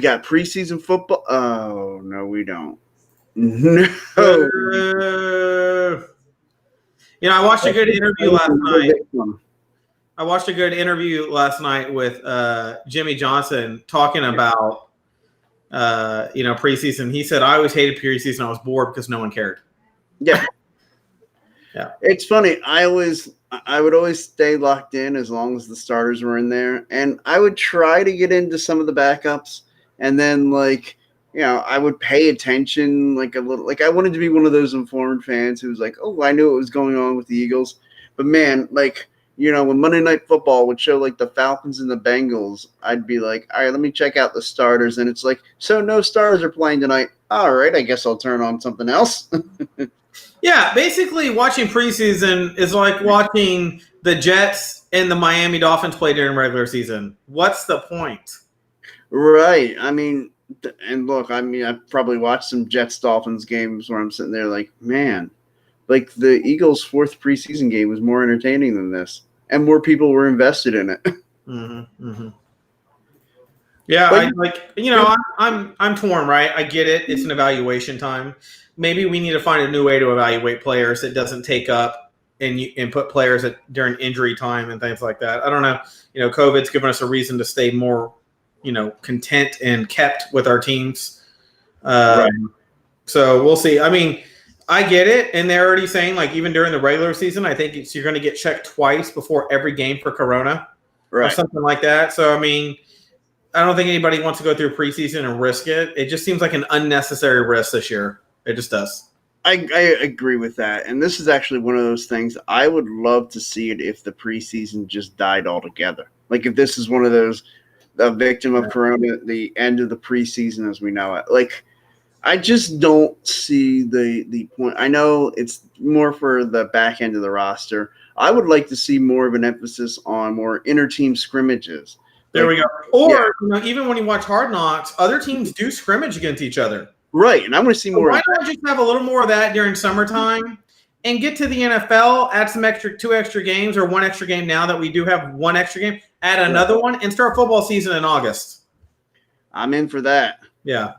got preseason football. Oh, no, we don't. No. I watched a good interview last night. I watched a good interview last night with Jimmy Johnson talking about, preseason. He said, I always hated preseason. I was bored because no one cared. Yeah. Yeah. It's funny. I would always stay locked in as long as the starters were in there. And I would try to get into some of the backups. And then, I would pay attention like a little. Like, I wanted to be one of those informed fans who was like, oh, I knew what was going on with the Eagles. But, man, when Monday Night Football would show, like, the Falcons and the Bengals, I'd be like, all right, let me check out the starters. And it's like, so no stars are playing tonight. All right, I guess I'll turn on something else. Yeah, basically watching preseason is like watching the Jets and the Miami Dolphins play during regular season. What's the point? Right. I mean, and look, I've probably watched some Jets-Dolphins games where I'm sitting there like, man, like the Eagles' fourth preseason game was more entertaining than this. And more people were invested in it. Mm-hmm, mm-hmm. Yeah, I'm torn, right? I get it. It's an evaluation time. Maybe we need to find a new way to evaluate players that doesn't take up and put players during injury time and things like that. I don't know. COVID's given us a reason to stay more, content and kept with our teams. Right. So we'll see. I mean, I get it. And they're already saying, like, even during the regular season, I think you're going to get checked twice before every game for Corona or something like that. So, I mean, I don't think anybody wants to go through preseason and risk it. It just seems like an unnecessary risk this year. It just does. I agree with that. And this is actually one of those things I would love to see it if the preseason just died altogether. Like if this is one of those, a victim of Corona, the end of the preseason as we know it. Like, I just don't see the point. I know it's more for the back end of the roster. I would like to see more of an emphasis on more inter-team scrimmages. There we go. Or, even when you watch Hard Knocks, other teams do scrimmage against each other. Right, and I want to see more. Why not just have a little more of that during summertime and get to the NFL, add some two extra games or one extra game now that we do have one extra game, add another one, and start football season in August. I'm in for that. Yeah.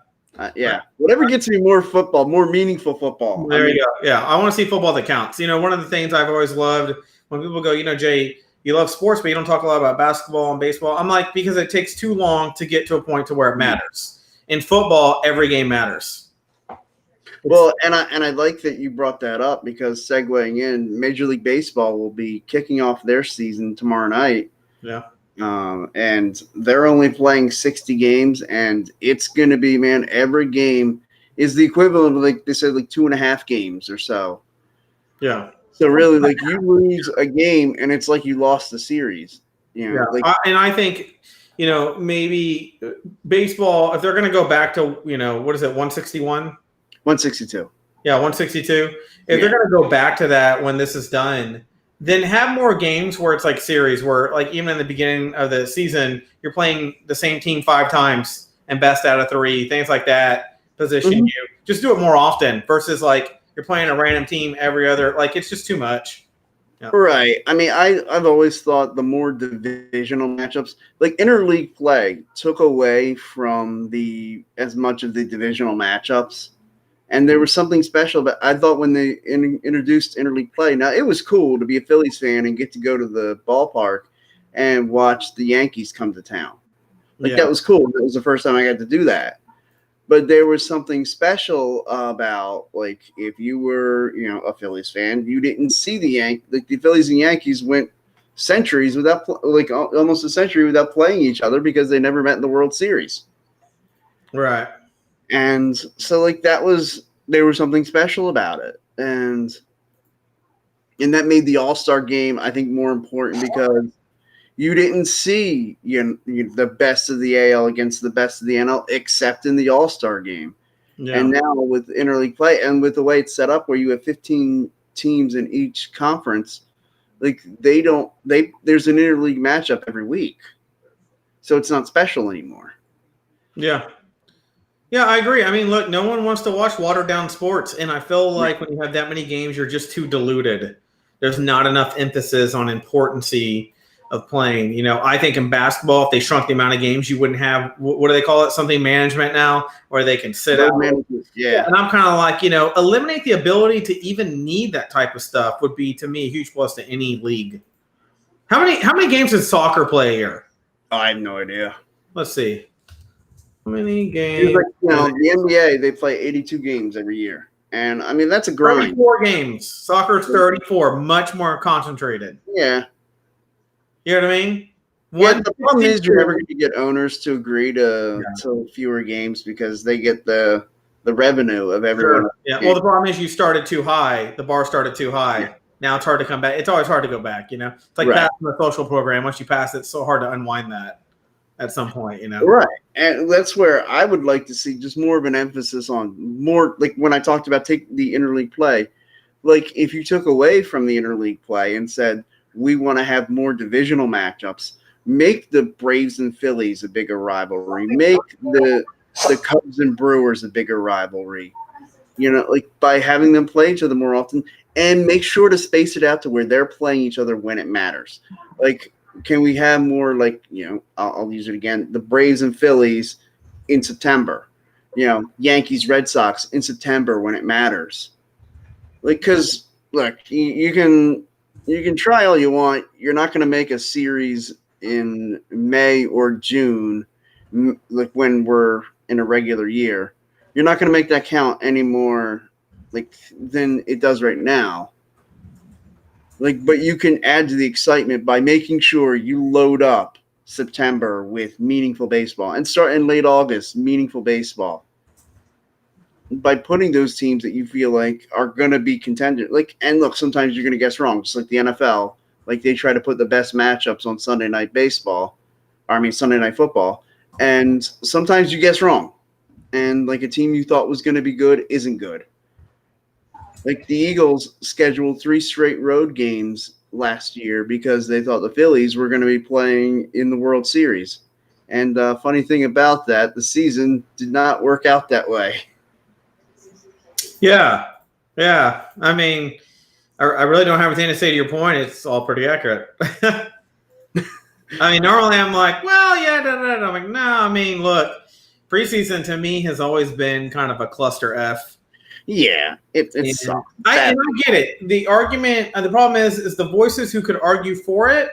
Whatever gets me more football, more meaningful football. There you go. Yeah, I want to see football that counts. One of the things I've always loved when people go, Jay, you love sports, but you don't talk a lot about basketball and baseball. I'm like, because it takes too long to get to a point to where it matters. In football, every game matters. Well, and I like that you brought that up because segueing in, Major League Baseball will be kicking off their season tomorrow night. Yeah. And they're only playing 60 games, and it's going to be, man, every game is the equivalent of, like they said, like 2.5 games or so. Yeah. So really, like you lose a game, and it's like you lost the series. And I think – maybe baseball, if they're going to go back to, what is it, 161? 162. Yeah, 162. If they're going to go back to that when this is done, then have more games where it's like series where, like, even in the beginning of the season, you're playing the same team 5 times and best out of 3, things like that, position you. Just do it more often versus, like, you're playing a random team every other. Like, it's just too much. Yeah. Right. I mean, I've always thought the more divisional matchups, like interleague play, took away from as much of the divisional matchups. And there was something special about I thought when they introduced interleague play. Now, it was cool to be a Phillies fan and get to go to the ballpark and watch the Yankees come to town. That was cool. It was the first time I got to do that. But there was something special about, like, if you were, a Phillies fan, you didn't see the Phillies and Yankees went centuries without, almost a century without playing each other because they never met in the World Series. Right. And so, like, there was something special about it. And that made the All-Star game, I think, more important because you didn't see the best of the AL against the best of the NL except in the All-Star game. Yeah. And now with interleague play and with the way it's set up where you have 15 teams in each conference, like there's an interleague matchup every week. So it's not special anymore. Yeah. Yeah, I agree. I mean, look, no one wants to watch watered-down sports, and I feel like when you have that many games, you're just too diluted. There's not enough emphasis on importancy of playing. You know, I think in basketball, if they shrunk the amount of games, you wouldn't have, what do they call it? Something management now, where they can sit out. Yeah. And I'm kind of like, you know, eliminate the ability to even need that type of stuff would be, to me, a huge plus to any league. How many games does soccer play a year? I have no idea. Let's see. How many games? Like, you know, the NBA, they play 82 games every year. And, I mean, that's a grind. 34 games. Soccer's 34, much more concentrated. Yeah. You know what I mean? The problem is you're never going to get owners to agree to fewer games because they get the revenue of everyone. Sure. Yeah. Well, the problem is you started too high. The bar started too high. Yeah. Now it's hard to come back. It's always hard to go back, you know? It's like passing the social program. Once you pass it, it's so hard to unwind that at some point, you know? Right. And that's where I would like to see just more of an emphasis on more, like when I talked about take the interleague play, like if you took away from the interleague play and said, we want to have more divisional matchups, make the Braves and Phillies a bigger rivalry, make the Cubs and Brewers a bigger rivalry, you know, like by having them play each other more often, and make sure to space it out to where they're playing each other when it matters. Like, can we have more, like, you know, I'll use it again, the Braves and Phillies in September, you know, Yankees, Red Sox in September when it matters. Like, because, look, you can try all you want. You're not going to make a series in May or June, like when we're in a regular year. You're not going to make that count anymore, like, than it does right now. Like, but you can add to the excitement by making sure you load up September with meaningful baseball and start in late August, meaningful baseball. By putting those teams that you feel like are going to be contenders. Like, and look, sometimes you're going to guess wrong, just like the NFL. Like, they try to put the best matchups on Sunday night Sunday night football. And sometimes you guess wrong. And, like, a team you thought was going to be good isn't good. Like, the Eagles scheduled 3 straight road games last year because they thought the Phillies were going to be playing in the World Series. And funny thing about that, the season did not work out that way. Yeah. I mean, I really don't have anything to say to your point. It's all pretty accurate. I mean, normally I'm like, well, yeah, I'm like, no. I mean, look, preseason to me has always been kind of a cluster F. Yeah, it sucks. I get it. The argument, the problem is the voices who could argue for it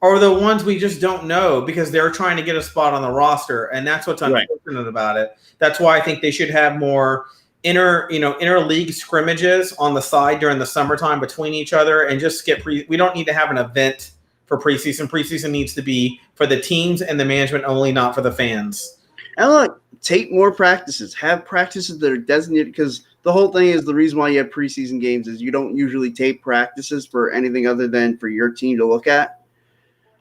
are the ones we just don't know because they're trying to get a spot on the roster, and that's what's unfortunate about it. That's why I think they should have more inter-league scrimmages on the side during the summertime between each other, and just skip. We don't need to have an event for preseason. Preseason needs to be for the teams and the management only, not for the fans. And look, take more practices. Have practices that are designated, because the whole thing is the reason why you have preseason games is you don't usually tape practices for anything other than for your team to look at.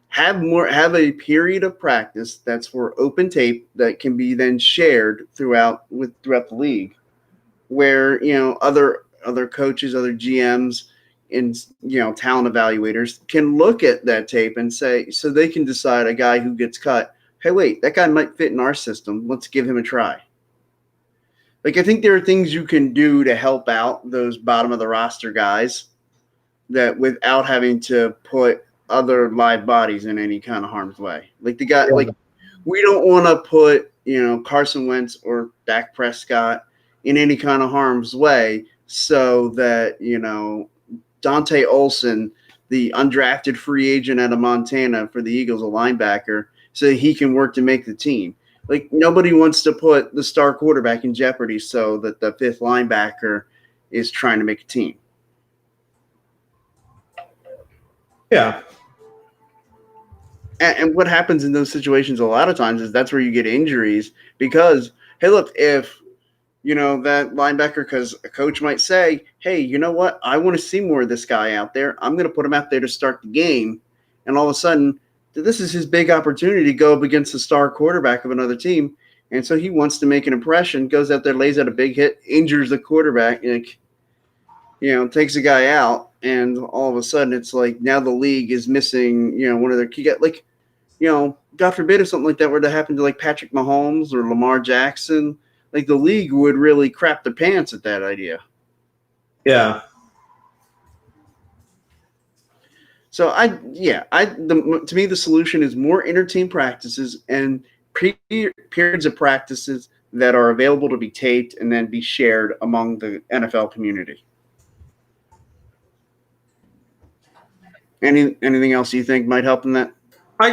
Have a period of practice that's for open tape that can be then shared throughout the league, where, you know, other coaches, other GMs, and, you know, talent evaluators can look at that tape and say, so they can decide a guy who gets cut, hey, wait, that guy might fit in our system. Let's give him a try. Like, I think there are things you can do to help out those bottom of the roster guys that without having to put other live bodies in any kind of harm's way. Like, the guy, like, we don't want to put, you know, Carson Wentz or Dak Prescott in any kind of harm's way so that, you know, Dante Olson, the undrafted free agent out of Montana for the Eagles, a linebacker, so that he can work to make the team. Like, nobody wants to put the star quarterback in jeopardy so that the 5th linebacker is trying to make a team. Yeah. And what happens in those situations a lot of times is that's where you get injuries because, hey, look, if, you know, that linebacker, because a coach might say, hey, you know what? I want to see more of this guy out there. I'm going to put him out there to start the game. And all of a sudden, this is his big opportunity to go up against the star quarterback of another team. And so he wants to make an impression, goes out there, lays out a big hit, injures the quarterback, and, you know, takes a guy out. And all of a sudden, it's like now the league is missing, you know, one of their key guys. Like, you know, God forbid if something like that were to happen to, like, Patrick Mahomes or Lamar Jackson, like, the league would really crap the pants at that idea. Yeah. So to me the solution is more inter-team practices and periods of practices that are available to be taped and then be shared among the NFL community. Anything else you think might help in that? I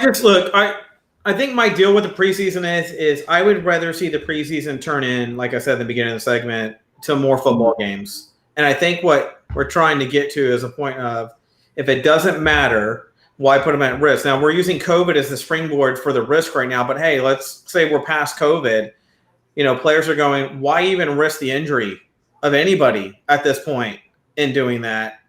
think my deal with the preseason is I would rather see the preseason turn in, like I said at the beginning of the segment, to more football games. And I think what we're trying to get to is a point of, if it doesn't matter, why put them at risk? Now, we're using COVID as the springboard for the risk right now, but hey, let's say we're past COVID. Players are going, why even risk the injury of anybody at this point in doing that?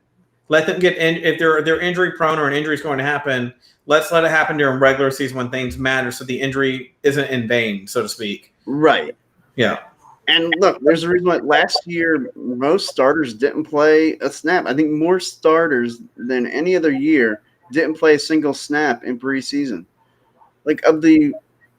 Let them get in. If they're injury prone or an injury is going to happen, let's let it happen during regular season when things matter, so the injury isn't in vain, so to speak. Right. Yeah. And look, there's a reason why last year most starters didn't play a snap. I think more starters than any other year didn't play a single snap in preseason.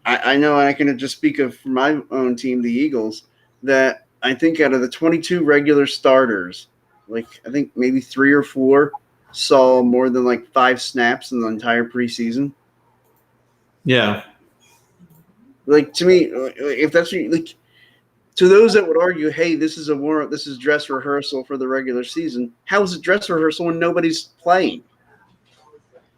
I know I can just speak of for my own team, the Eagles, that I think out of the 22 regular starters, I think maybe 3 or 4 saw more than 5 snaps in the entire preseason. Yeah. To me, if that's to those that would argue, hey, this is dress rehearsal for the regular season. How is it dress rehearsal when nobody's playing?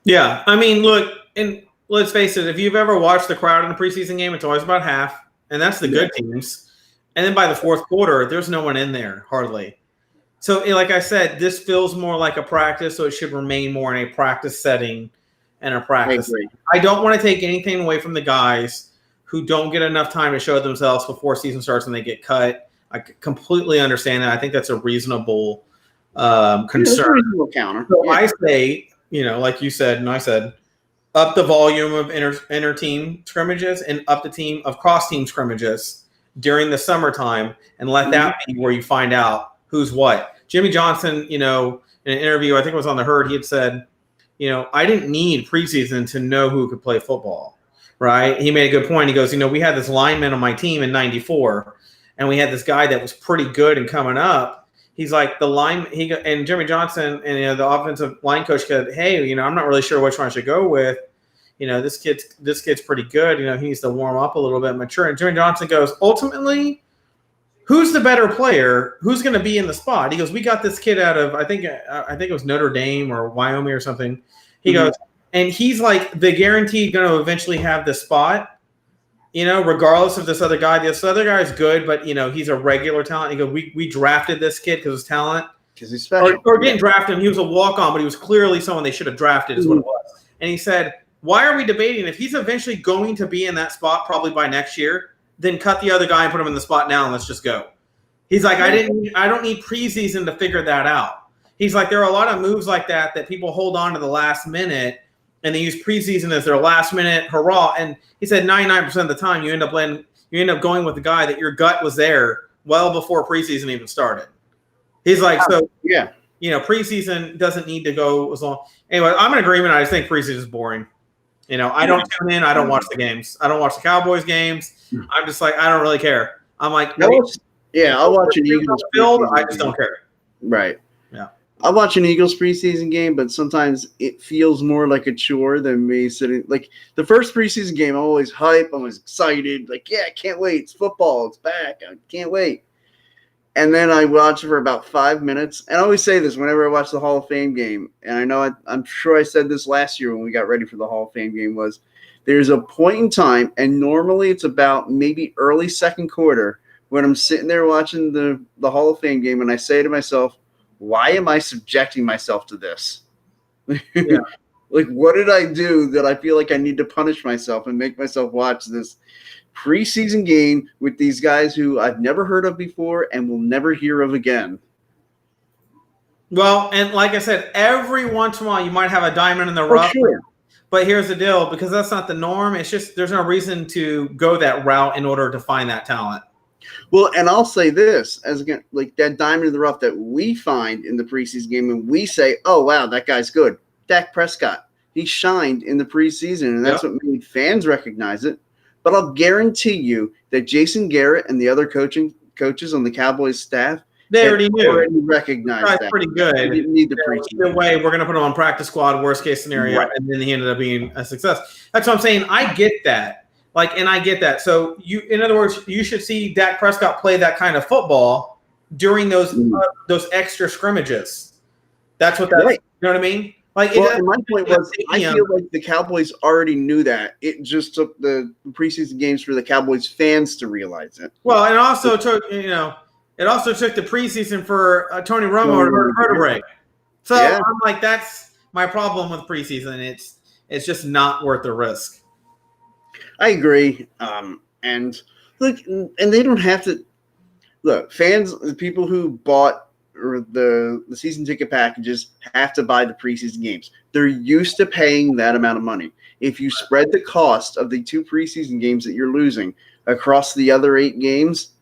Yeah, I mean, look, and let's face it, if you've ever watched the crowd in a preseason game, it's always about half, and that's the good teams. And then by the fourth quarter, there's no one in there, hardly. So, like I said, this feels more like a practice, so it should remain more in a practice setting and a practice. I don't want to take anything away from the guys who don't get enough time to show themselves before season starts and they get cut. I completely understand that. I think that's a reasonable concern. Reasonable counter. So I say, like you said, and I said, up the volume of inter-team scrimmages and up the team of cross-team scrimmages during the summertime, and let that be where you find out who's what. Jimmy Johnson, in an interview, I think it was on The Herd, he had said, I didn't need preseason to know who could play football, right? He made a good point. He goes, we had this lineman on my team in 94, and we had this guy that was pretty good and coming up. He's like and Jimmy Johnson and the offensive line coach said, hey, I'm not really sure which one I should go with. This kid's pretty good. He needs to warm up a little bit, mature. And Jimmy Johnson goes, ultimately, who's the better player? Who's going to be in the spot? He goes, we got this kid out of, I think it was Notre Dame or Wyoming or something. He goes, and he's like the guaranteed going to eventually have the spot, regardless of this other guy. This other guy is good, but, he's a regular talent. He goes, we drafted this kid because of his talent. Because he's special. Or didn't draft him. He was a walk-on, but he was clearly someone they should have drafted is what it was. And he said, why are we debating? If he's eventually going to be in that spot probably by next year, then cut the other guy and put him in the spot now and let's just go. He's like, I don't need preseason to figure that out. He's like, there are a lot of moves like that people hold on to the last minute and they use preseason as their last minute hurrah. And he said 99% of the time you end up going with the guy that your gut was there well before preseason even started. He's like, preseason doesn't need to go as long. Anyway, I'm in agreement. I just think preseason is boring. I don't tune in. I don't watch the games. I don't watch the Cowboys games. I'm just like, I don't really care. I'm like, I'll watch an Eagles field. I just don't care. Right. Yeah. I'll watch an Eagles preseason game, but sometimes it feels more like a chore than me sitting. Like the first preseason game, I'm always hype. I'm always excited. Like, I can't wait. It's football. It's back. I can't wait. And then I watch it for about 5 minutes. And I always say this whenever I watch the Hall of Fame game. And I know I'm sure I said this last year when we got ready for the Hall of Fame game was there's a point in time, and normally it's about maybe early second quarter when I'm sitting there watching the Hall of Fame game, and I say to myself, why am I subjecting myself to this? Yeah. Like, what did I do that I feel like I need to punish myself and make myself watch this preseason game with these guys who I've never heard of before and will never hear of again? Well, and like I said, every once in a while you might have a diamond in the rough. Sure. But here's the deal, because that's not the norm. It's just there's no reason to go that route in order to find that talent. Well, and I'll say this, as again, like that diamond in the rough that we find in the preseason game, and we say, oh, wow, that guy's good. Dak Prescott, he shined in the preseason, and that's what made fans recognize it. But I'll guarantee you that Jason Garrett and the other coaches on the Cowboys staff They already knew. Already recognized that. Pretty good. They didn't need the preseason. The way we're going to put them on practice squad, worst case scenario, Right. and then he ended up being a success. That's what I'm saying. I get that. And I get that. So in other words, you should see Dak Prescott play that kind of football during those extra scrimmages. That's what that's. Right. You know what I mean? My point was, I feel like the Cowboys already knew that. It just took the preseason games for the Cowboys fans to realize it. Well, and also took it also took the preseason for Tony Romo to hurt a vertebrae. So I'm like, that's my problem with preseason. It's just not worth the risk. I agree. And they don't have to look. Fans, the people who bought the season ticket packages have to buy the preseason games. They're used to paying that amount of money. If you spread the cost of the 2 preseason games that you're losing across the other 8 games,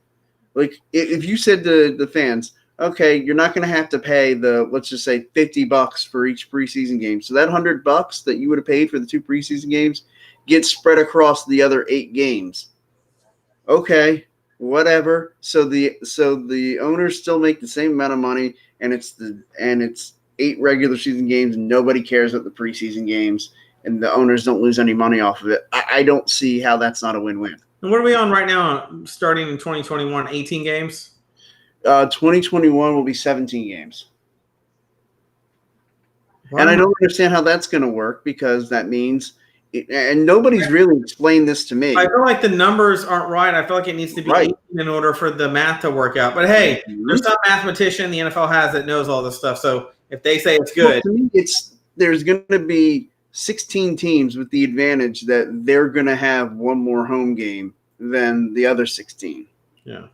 like if you said to the fans, okay, you're not going to have to pay let's just say $50 for each preseason game. So that $100 that you would have paid for the 2 preseason games gets spread across the other 8 games. Okay. Whatever. So the owners still make the same amount of money, and it's 8 regular season games, and nobody cares about the preseason games, and the owners don't lose any money off of it. I don't see how that's not a win-win. And what are we on right now? Starting in 2021, 18 games. 2021 will be 17 games, and I don't understand how that's going to work because that means. And nobody's really explained this to me. I feel like the numbers aren't right. I feel like it needs to be 18 in order for the math to work out. But hey, there's some mathematician the NFL has that knows all this stuff. So if they say it's good, to me, there's going to be 16 teams with the advantage that they're going to have one more home game than the other 16. Yeah.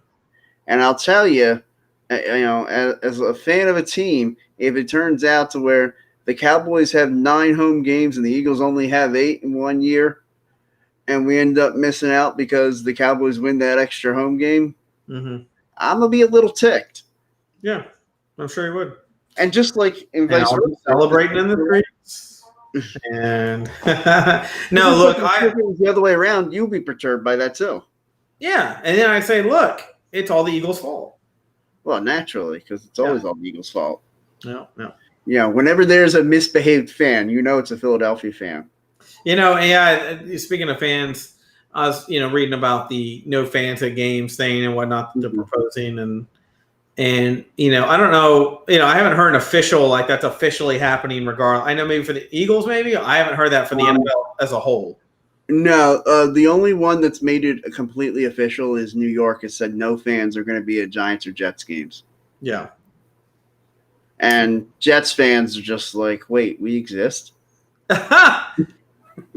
And I'll tell you, as a fan of a team, if it turns out to where the Cowboys have 9 home games and the Eagles only have 8 in 1 year, and we end up missing out because the Cowboys win that extra home game, I'm going to be a little ticked. Yeah, I'm sure you would. And just like in vice versa, celebrating in the streets. And no, look, if it was the other way around, you'll be perturbed by that too. Yeah, and then I say, look, it's all the Eagles' fault. Well, naturally, because it's always all the Eagles' fault. No. Yeah, whenever there's a misbehaved fan, it's a Philadelphia fan. Speaking of fans, I was reading about the no fans at games thing and whatnot they're proposing, and I don't know, I haven't heard an official like that's officially happening. Regardless, I know maybe for the Eagles, maybe I haven't heard that for the NFL as a whole. No, the only one that's made it completely official is New York. Has said no fans are going to be at Giants or Jets games. Yeah. And Jets fans are just like, wait, we exist? They're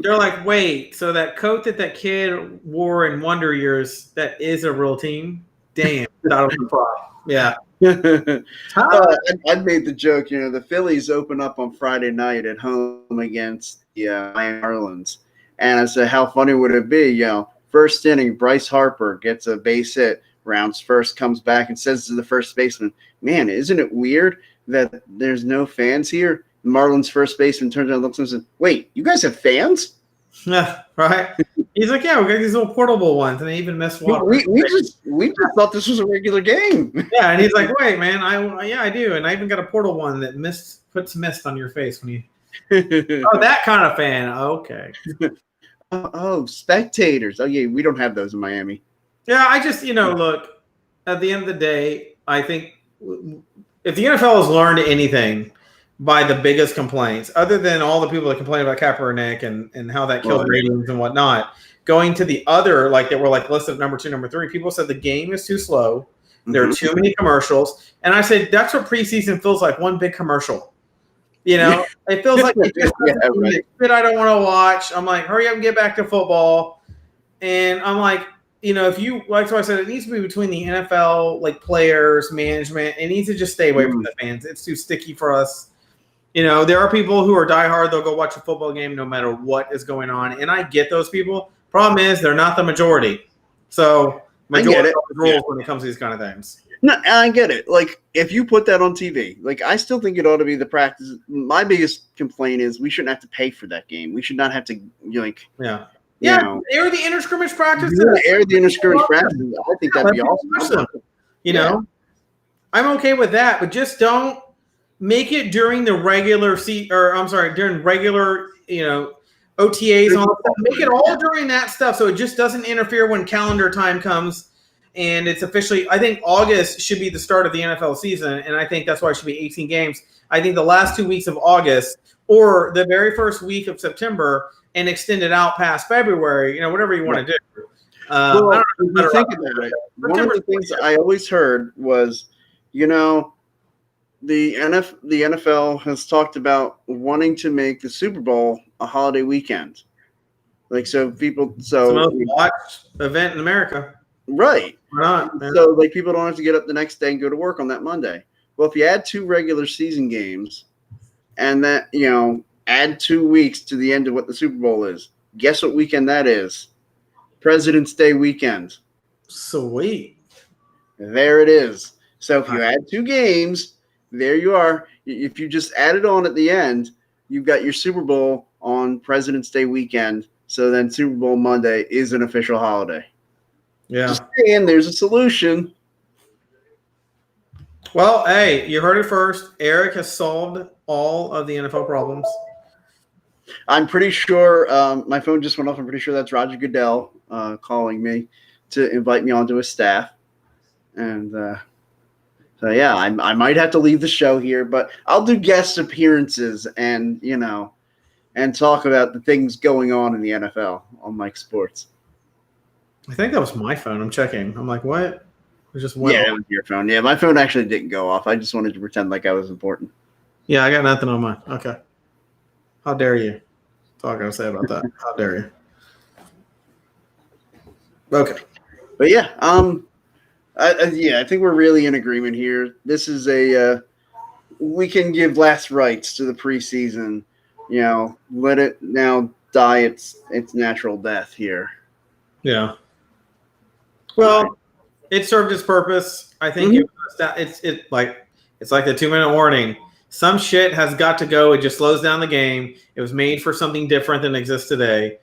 like, wait, so that coat that kid wore in Wonder Years, that is a real team? Damn, that was a prop. Yeah. I made the joke, the Phillies open up on Friday night at home against the Miami Marlins. And I said, how funny would it be? First inning, Bryce Harper gets a base hit, rounds first, comes back and says to the first baseman, man, isn't it weird that there's no fans here? The Marlins first baseman turns around and looks at him and says, wait, you guys have fans? Yeah, right. He's like, yeah, we got these little portable ones, and they even miss water. We just thought this was a regular game. Yeah, and he's like, wait, man, I do, and I even got a portable one that puts mist on your face when you. Oh, that kind of fan. Okay. Spectators. Oh yeah, we don't have those in Miami. Yeah, I just look. At the end of the day, I think if the NFL has learned anything by the biggest complaints, other than all the people that complain about Kaepernick and how that killed ratings and whatnot, going to the other, like they were like listed number 2, number 3, people said the game is too slow. There are too many commercials. And I said, that's what preseason feels like, one big commercial. It feels like shit I don't want to watch. I'm like, hurry up and get back to football. And I'm like, if you like, so I said it needs to be between the NFL, like players, management. It needs to just stay away from the fans. It's too sticky for us. There are people who are diehard. They'll go watch a football game no matter what is going on. And I get those people. Problem is they're not the majority. So majority rules when it comes to these kind of things. No, I get it. Like, if you put that on TV, like, I still think it ought to be the practice. My biggest complaint is we shouldn't have to pay for that game. We should not have to, air the inter-scrimmage practices. Air the inter-scrimmage practices. I think that'd be awesome. I'm okay with that, but just don't make it during the regular during regular, OTAs and all that stuff. Make it all during that stuff so it just doesn't interfere when calendar time comes and it's officially. I think August should be the start of the NFL season, and I think that's why it should be 18 games. I think the last 2 weeks of August or the very first week of September and extend it out past February, whatever you want to do. Well, I don't know, think about it. One of the things I always heard was, the NFL has talked about wanting to make the Super Bowl a holiday weekend. It's the most watched event in America. Right. Why not? So people don't have to get up the next day and go to work on that Monday. Well, if you add 2 regular season games and that, add 2 weeks to the end of what the Super Bowl is, guess what weekend that is? President's Day weekend. Sweet. There it is. So if you add 2 games, there you are. If you just add it on at the end, you've got your Super Bowl on President's Day weekend. So then Super Bowl Monday is an official holiday. Yeah. Just saying, there's a solution. Well, hey, you heard it first. Eric has solved all of the NFL problems. I'm pretty sure my phone just went off. I'm pretty sure that's Roger Goodell calling me to invite me onto his staff. And so, yeah, I might have to leave the show here, but I'll do guest appearances and, and talk about the things going on in the NFL on Mike Sports. I think that was my phone. I'm checking. I'm like, what? It just went off. It was your phone. Yeah, my phone actually didn't go off. I just wanted to pretend like I was important. Yeah, I got nothing on mine. Okay. How dare you? That's all I got to say about that. How dare you? Okay. But yeah, I think we're really in agreement here. This is we can give last rites to the preseason. Let it now die its natural death here. Yeah. Well, it served its purpose. I think it's like the 2-minute warning. Some shit has got to go. It just slows down the game. It was made for something different than exists today.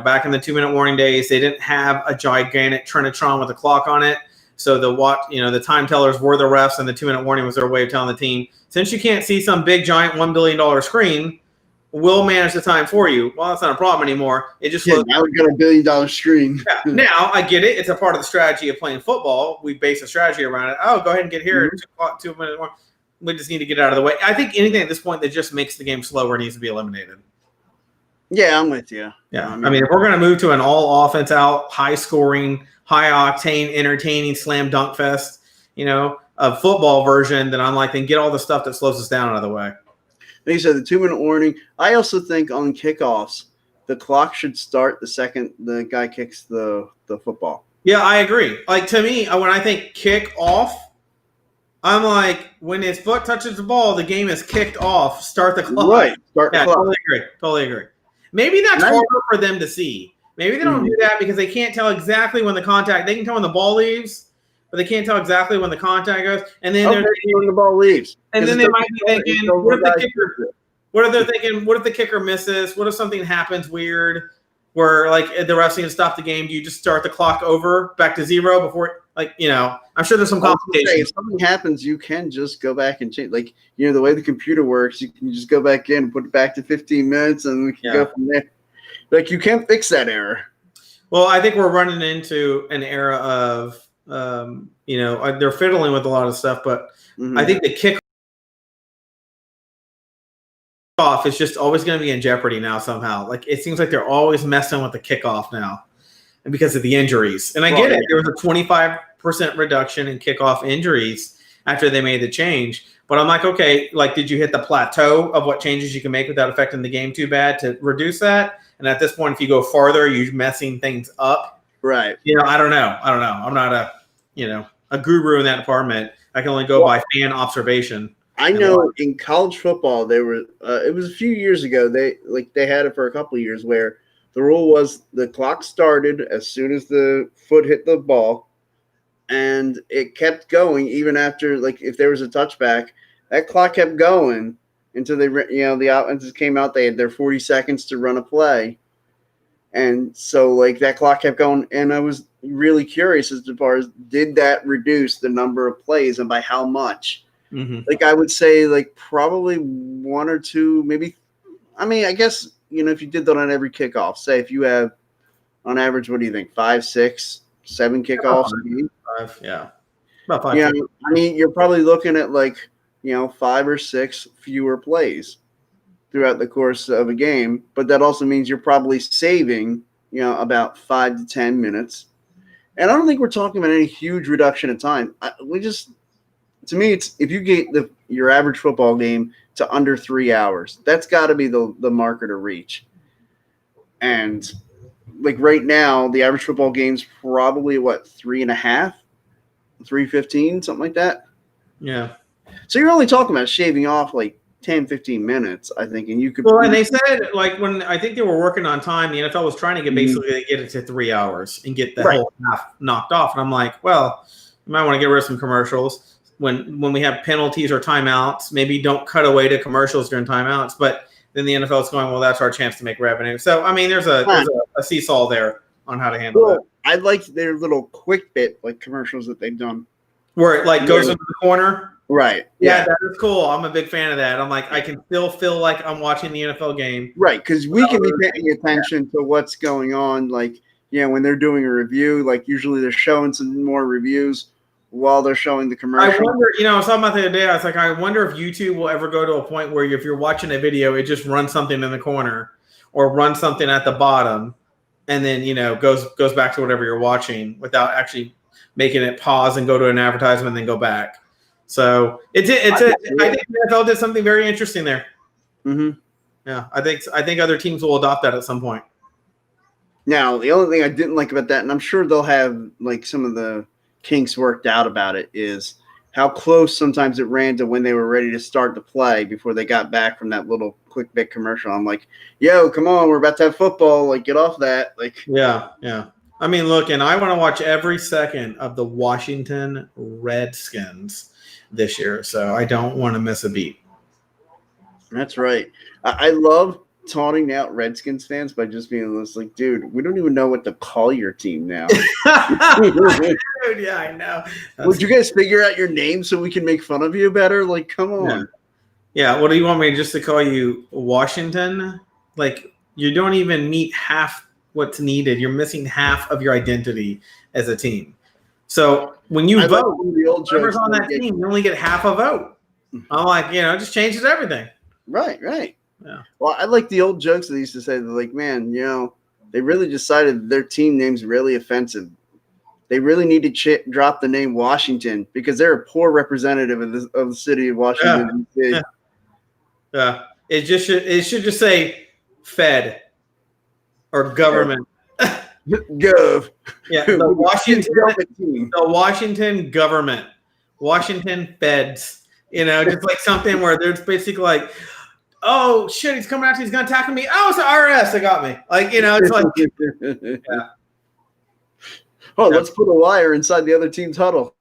Back in the 2-minute warning days, they didn't have a gigantic Trinitron with a clock on it. So the time tellers were the refs, and the 2-minute warning was their way of telling the team, since you can't see some big giant $1 billion screen, we'll manage the time for you. Well, that's not a problem anymore. It just now we've got $1 billion screen. Yeah. Now I get it. It's a part of the strategy of playing football. We base a strategy around it. Oh, go ahead and get here. 2 minutes more. We just need to get out of the way. I think anything at this point that just makes the game slower needs to be eliminated. Yeah, I'm with you. Yeah. I mean, if we're going to move to an all offense out, high scoring, high octane, entertaining slam dunk fest, a football version, then I'm like, then get all the stuff that slows us down out of the way. Like you said, the 2-minute warning. I also think on kickoffs, the clock should start the second the guy kicks the football. Yeah, I agree. Like, to me, when I think kick off, I'm like, when his foot touches the ball, the game is kicked off. Start the clock. Right. Start the clock. Totally agree. Maybe that's harder for them to see. Maybe they don't do that because they can't tell exactly when the contact. They can tell when the ball leaves, but they can't tell exactly when the contact goes. And then they're thinking when the ball leaves. And then they might be thinking, what if the kicker? What if they're thinking? What if the kicker misses? What if something happens weird, where the refs need to stop the game? Do you just start the clock over back to 0 before? I'm sure there's some complications. If something happens, you can just go back and change. The way the computer works, you can just go back in and put it back to 15 minutes, and we can go from there. You can't fix that error. Well, I think we're running into an era of, they're fiddling with a lot of stuff, but I think the kickoff is just always going to be in jeopardy now somehow. It seems like they're always messing with the kickoff now, and because of the injuries. And I get it. There was a 25% reduction in kickoff injuries after they made the change. But I'm like, okay, did you hit the plateau of what changes you can make without affecting the game too bad to reduce that? And at this point, if you go farther, you're messing things up. Right. I don't know. I'm not a guru in that department. I can only go by fan observation. I know in college football, they were. It was a few years ago. They had it for a couple of years where the rule was the clock started as soon as the foot hit the ball, and it kept going even after if there was a touchback, that clock kept going until the offenses came out. They had their 40 seconds to run a play, and so that clock kept going. And I was really curious as far as did that reduce the number of plays and by how much. Mm-hmm. Like I would say, like probably one or two, maybe. I mean, I guess if you did that on every kickoff, say if you have on average, what do you think, 5, 6, 7 kickoffs? Five, yeah, about 5. Yeah, I mean, you're probably looking at like 5 or 6 fewer plays throughout the course of a game, but that also means you're probably saving about 5 to 10 minutes. And I don't think we're talking about any huge reduction in time. To me, it's if you get your average football game to under 3 hours, that's got to be the marker to reach. And like right now, the average football game's probably 3.5, 3:15, something like that. Yeah. So you're only talking about shaving off like 10, 15 minutes, I think, and you could. Well, and they said like when I think they were working on time, the NFL was trying to get it to 3 hours and get the whole half knocked off. And I'm like, well, you might want to get rid of some commercials when we have penalties or timeouts. Maybe don't cut away to commercials during timeouts. But then the NFL is going, well, that's our chance to make revenue. So I mean, there's a seesaw there on how to handle that. I liked their little quick bit like commercials that they've done where it like goes into the corner. Right. Yeah, that is cool. I'm a big fan of that. I'm like, I can still feel like I'm watching the NFL game. Right, because we can be paying attention to what's going on. Like, when they're doing a review, like usually they're showing some more reviews while they're showing the commercial. I wonder, I was talking about the other day, I was like, I wonder if YouTube will ever go to a point where if you're watching a video, it just runs something in the corner or runs something at the bottom and then, goes back to whatever you're watching without actually making it pause and go to an advertisement and then go back. So I think the NFL did something very interesting there. Mm-hmm. Yeah, I think other teams will adopt that at some point. Now, the only thing I didn't like about that, and I'm sure they'll have like some of the kinks worked out about it, is how close sometimes it ran to when they were ready to start the play before they got back from that little quick bit commercial. I'm like, yo, come on, we're about to have football. Like, get off that. Like, yeah. I mean, look, and I want to watch every second of the Washington Redskins this year, so I don't want to miss a beat. That's right. I love taunting out Redskins fans by just being like, dude, we don't even know what to call your team now. Dude, yeah, I know. Would you guys figure out your name so we can make fun of you better? Like, come on. Yeah. What do you want me just to call you, Washington? Like, you don't even meet half what's needed. You're missing half of your identity as a team. So when you vote, whoever's on that team, you only get half a vote. I'm like, it just changes everything. Right. Yeah. Well, I like the old jokes they used to say. They're like, man, they really decided their team name's really offensive. They really need to drop the name Washington because they're a poor representative of the city of Washington. Yeah. It should just say Fed or government. Gov. Yeah, the Washington government, Washington Feds. Just like something where there's basically like, oh shit, he's coming after, he's gonna tackle me. Oh, it's the IRS that got me. Like, it's like, yeah. Oh, let's put a wire inside the other team's huddle.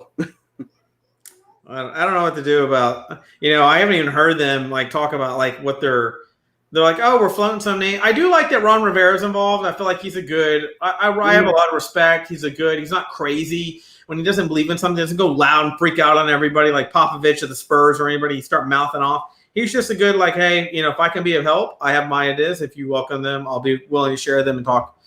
I don't know what to do about. I haven't even heard them like talk about like what they're like, oh, we're floating some name. I do like that Ron Rivera's involved. I feel like he's a good. I have a lot of respect. He's he's not crazy. When he doesn't believe in something, he doesn't go loud and freak out on everybody like Popovich of the Spurs or anybody. He start mouthing off. He's just a good like, hey, if I can be of help, I have my ideas. If you welcome them, I'll be willing to share them and talk,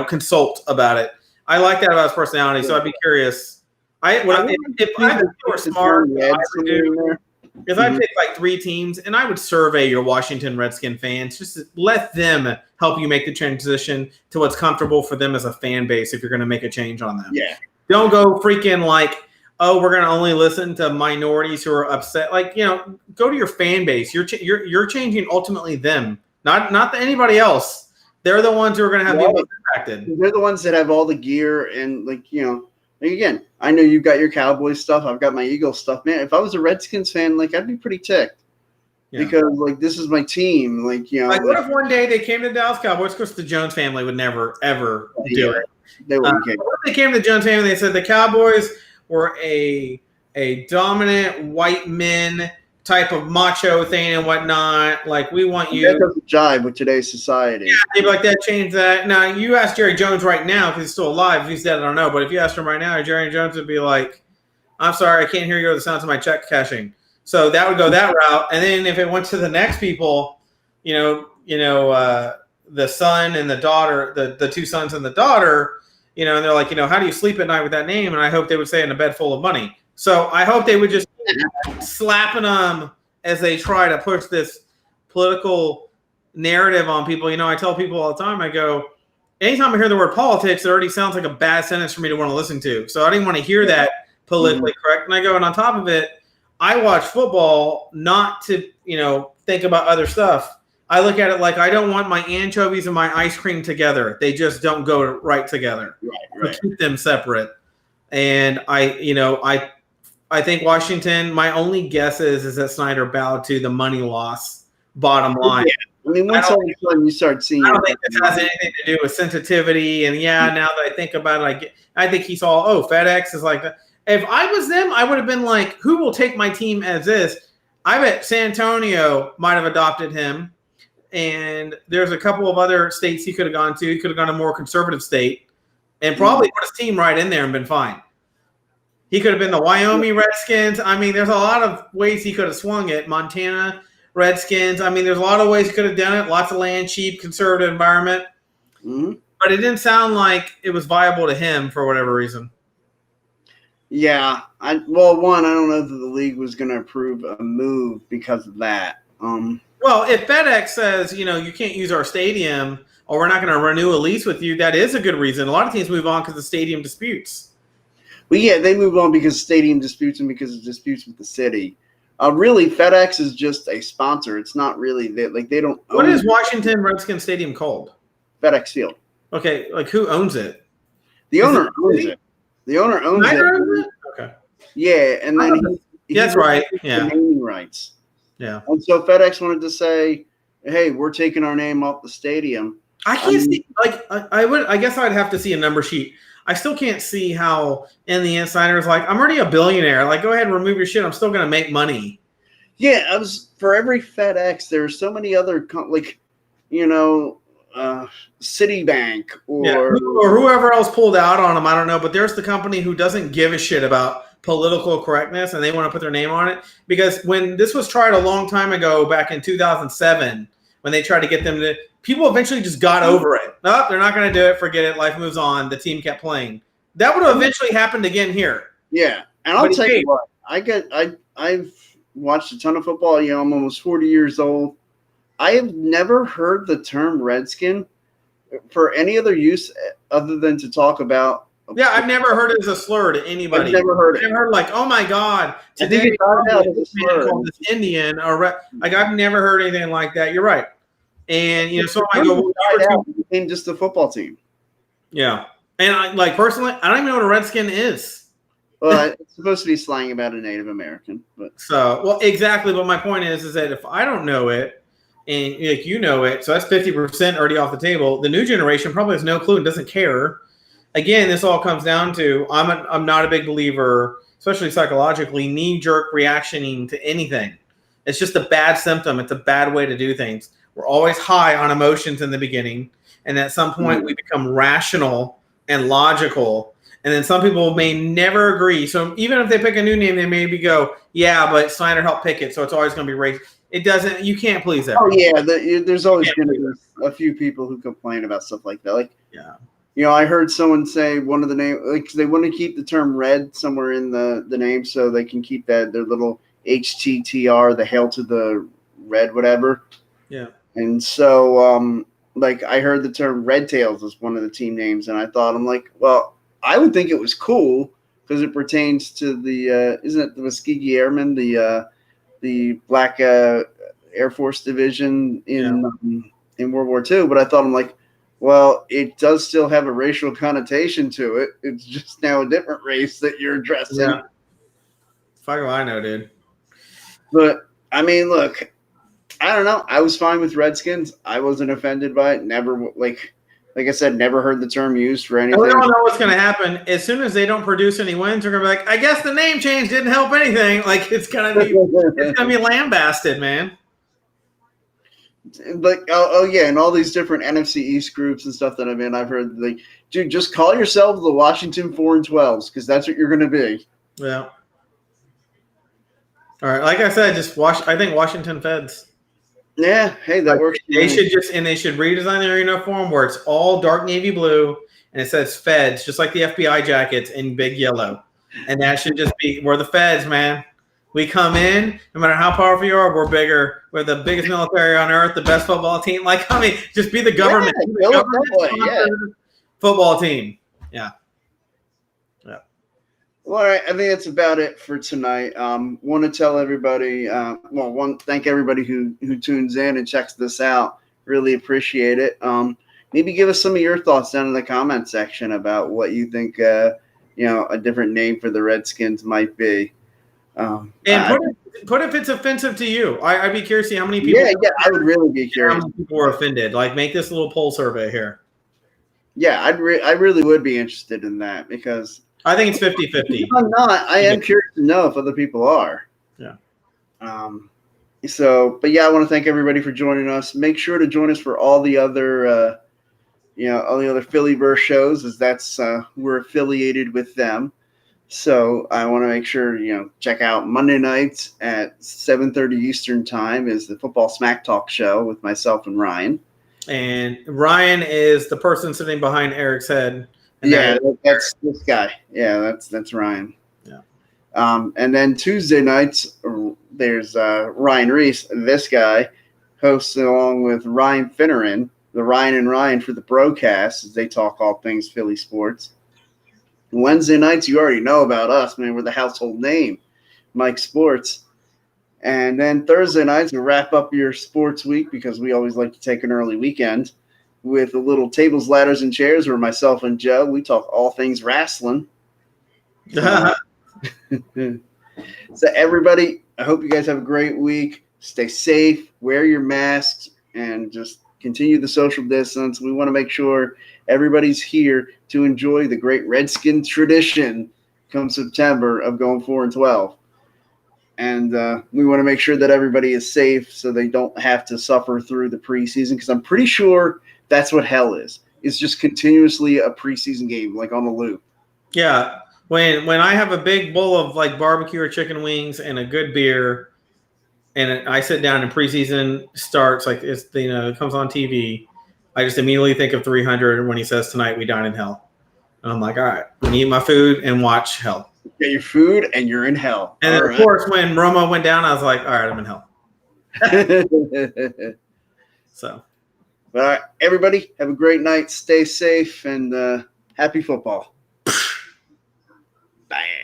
consult about it. I like that about his personality. So I'd be curious. If I were smart, because I'd pick like 3 teams and I would survey your Washington Redskin fans. Just to let them help you make the transition to what's comfortable for them as a fan base if you're going to make a change on them. Yeah. Don't go freaking like, oh, we're going to only listen to minorities who are upset. Like, go to your fan base. You're changing ultimately them, not anybody else. They're the ones who are going to have the most impacted. They're the ones that have all the gear and like, again, I know you've got your Cowboys stuff. I've got my Eagles stuff. Man, if I was a Redskins fan, like I'd be pretty ticked because like this is my team. Like, what if one day they came to the Dallas Cowboys? Of course, the Jones family would never ever do it. They wouldn't care. What if they came to the Jones family and they said the Cowboys were a dominant white men type of macho thing and whatnot. Like, we want you. That doesn't jive with today's society. Yeah, they'd be like that, change that. Now, you ask Jerry Jones right now, because he's still alive. If he's dead, I don't know. But if you asked him right now, Jerry Jones would be like, I'm sorry, I can't hear you or the sounds of my check cashing. So that would go that route. And then if it went to the next people, the son and the daughter, the two sons and the daughter, and they're like, how do you sleep at night with that name? And I hope they would say in a bed full of money. So I hope they would just slapping them as they try to push this political narrative on people. I tell people all the time, I go, anytime I hear the word politics, it already sounds like a bad sentence for me to want to listen to. So I didn't want to hear that politically correct. And I go, and on top of it, I watch football not to, think about other stuff. I look at it like I don't want my anchovies and my ice cream together. They just don't go right together. Right. Keep them separate. And I think Washington, my only guess is that Snyder bowed to the money loss bottom line. Yeah. I mean, once all of a sudden you start seeing, I don't think this has anything to do with sensitivity. And now that I think about it, I think he saw, FedEx is like that. If I was them, I would have been like, who will take my team as is? I bet San Antonio might have adopted him. And there's a couple of other states he could have gone to. He could have gone to a more conservative state and probably put his team right in there and been fine. He could have been the Wyoming Redskins. I mean, there's a lot of ways he could have swung it. Montana Redskins. I mean, there's a lot of ways he could have done it. Lots of land, cheap, conservative environment. Mm-hmm. But it didn't sound like it was viable to him for whatever reason. Yeah. I don't know that the league was going to approve a move because of that. Well, if FedEx says, you can't use our stadium or we're not going to renew a lease with you, that is a good reason. A lot of teams move on because of stadium disputes. Well, yeah, they move on because of stadium disputes and because of disputes with the city. Really, FedEx is just a sponsor. It's not really they don't. What is Washington Redskins Stadium called? FedEx Field. Okay, who owns it? The owner owns it. The owner owns it. Okay. Yeah, and then that's right. Yeah, the naming rights. Yeah, and so FedEx wanted to say, "Hey, we're taking our name off the stadium." I can't see. I guess I'd have to see a number sheet. I still can't see how in the insider is like, I'm already a billionaire. Like, go ahead and remove your shit. I'm still going to make money. Yeah, for every FedEx, there's so many other Citibank or whoever else pulled out on them. I don't know, but there's the company who doesn't give a shit about political correctness and they want to put their name on it. Because when this was tried a long time ago, back in 2007, when they tried to get them to, people eventually just got over it. Nope, they're not going to do it. Forget it. Life moves on. The team kept playing. That would have eventually happened again here. Yeah, and I'll tell you what. I've watched a ton of football. I'm almost 40 years old. I have never heard the term Redskin for any other use other than to talk about. Yeah, I've never heard it as a slur to anybody. I've never heard it. I've never heard like, oh my God, today this man called this Indian or I've never heard anything like that. You're right. And so I go, it became just a football team. Yeah, and personally, I don't even know what a Redskin is. Well, it's supposed to be slang about a Native American, but exactly. But my point is that if I don't know it, and you know it, so that's 50% already off the table. The new generation probably has no clue and doesn't care. Again, this all comes down to I'm not a big believer, especially psychologically, knee-jerk reactioning to anything. It's just a bad symptom. It's a bad way to do things. We're always high on emotions in the beginning, and at some point we become rational and logical. And then some people may never agree. So even if they pick a new name, they maybe go, yeah, but Snyder helped pick it, so it's always going to be racist. It doesn't. You can't please everyone. Oh yeah, there's always going to be a few people who complain about stuff like that. I heard someone say one of the name they want to keep the term red somewhere in the name so they can keep their little HTTR, the hail to the red, whatever. Yeah. And so I heard the term Red Tails as one of the team names, and I thought well, I would think it was cool because it pertains to the isn't it the Muskegee Airmen, the Black Air Force Division in World War II. But I thought well, it does still have a racial connotation to it. It's just now a different race that you're addressing. Yeah. Fuck do I know, dude. But I mean, look, I don't know. I was fine with Redskins. I wasn't offended by it. Never Like I said, never heard the term used for anything. We don't know what's going to happen. As soon as they don't produce any wins, they're going to be like, I guess the name change didn't help anything. Like, it's going to be lambasted, man. Like, oh yeah, and all these different NFC East groups and stuff that I've heard, like, dude, just call yourselves the Washington 4-12s because that's what you're going to be. Yeah. All right. Like I said, I think Washington Feds. Yeah. Hey, that works. They should redesign their uniform where it's all dark navy blue and it says Feds, just like the FBI jackets in big yellow. And that should just be, we're the Feds, man. We come in, no matter how powerful you are, we're bigger. We're the biggest military on earth, the best football team. Like, I mean, just be the government. Football team. Yeah. Yeah. Well, all right. I think that's about it for tonight. Want to tell everybody, thank everybody who tunes in and checks this out. Really appreciate it. Maybe give us some of your thoughts down in the comment section about what you think, a different name for the Redskins might be. And put if it's offensive to you. I'd be curious to see how many people. Yeah, I would really be curious. How many people were offended? Like, make this little poll survey here. Yeah, I really would be interested in that because I think it's 50-50. I'm not. I am curious to know if other people are. Yeah. But yeah, I want to thank everybody for joining us. Make sure to join us for all the other, all the other Phillyverse shows, as that's we're affiliated with them. So I want to make sure, check out Monday nights at 7:30 Eastern time is the Football Smack Talk show with myself and Ryan. And Ryan is the person sitting behind Eric's head. Yeah, that's this guy. Yeah, that's Ryan. Yeah. And then Tuesday nights, there's Ryan Reese. This guy hosts along with Ryan Finneran, the Ryan and Ryan for the broadcast, as they talk all things Philly sports. Wednesday nights, you already know about us, man. We're the household name, Mike Sports. And then Thursday nights, we wrap up your sports week because we always like to take an early weekend with a little tables, ladders, and chairs where myself and Joe, we talk all things wrestling. So everybody, I hope you guys have a great week. Stay safe, wear your masks, and just continue the social distance. We want to make sure everybody's here to enjoy the great Redskin tradition come September of going 4-12. And we want to make sure that everybody is safe so they don't have to suffer through the preseason, because I'm pretty sure that's what hell is. It's just continuously a preseason game, like on the loop. Yeah. When I have a big bowl of like barbecue or chicken wings and a good beer, and I sit down and preseason starts, like it comes on TV, I just immediately think of 300 when he says, "Tonight we dine in hell." And I'm like, all right, I'm gonna eat my food and watch hell. Get your food and you're in hell. And then, of course, when Romo went down, I was like, all right, I'm in hell. So, all right, everybody, have a great night. Stay safe and happy football. Bye.